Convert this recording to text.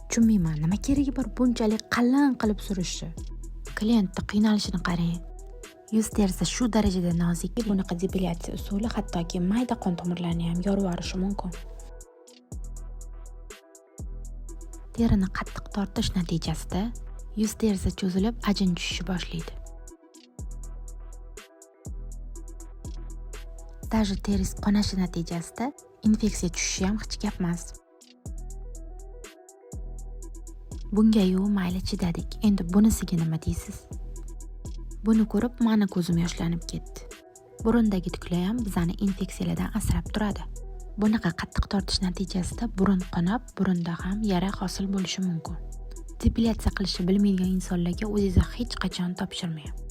Tushunmayman, nima keragi bor bunchalik qalin qilib surishni. Klientni qiynalishini qarang. Yuz terisi shu darajada nozik, bunaqa depilyatsiya usuli hattoki mayda qon tomirlarini ham yorib yuborishi mumkin. Terini qattiq tortish natijasida yuz terisi cho'zilib, ajin tushishni boshlaydi. Даже teri qonashi natijasida infeksiya tushishi ham hech gap emas. Bunga-yu mayli chidadik. Endi bunisiga nima deysiz? Buni ko'rib meni ko'zim yoshlanib ketdi. Burundagi tuklar ham bizani infeksiyalardan asrab turadi. Bunaqa qattiq tortish natijasida burun qonab, burunda ham yara hosil bo'lishi mumkin. Depilyatsiya qilishni bilmaydigan insonlarga o'zingizni hech qachon topshirmang.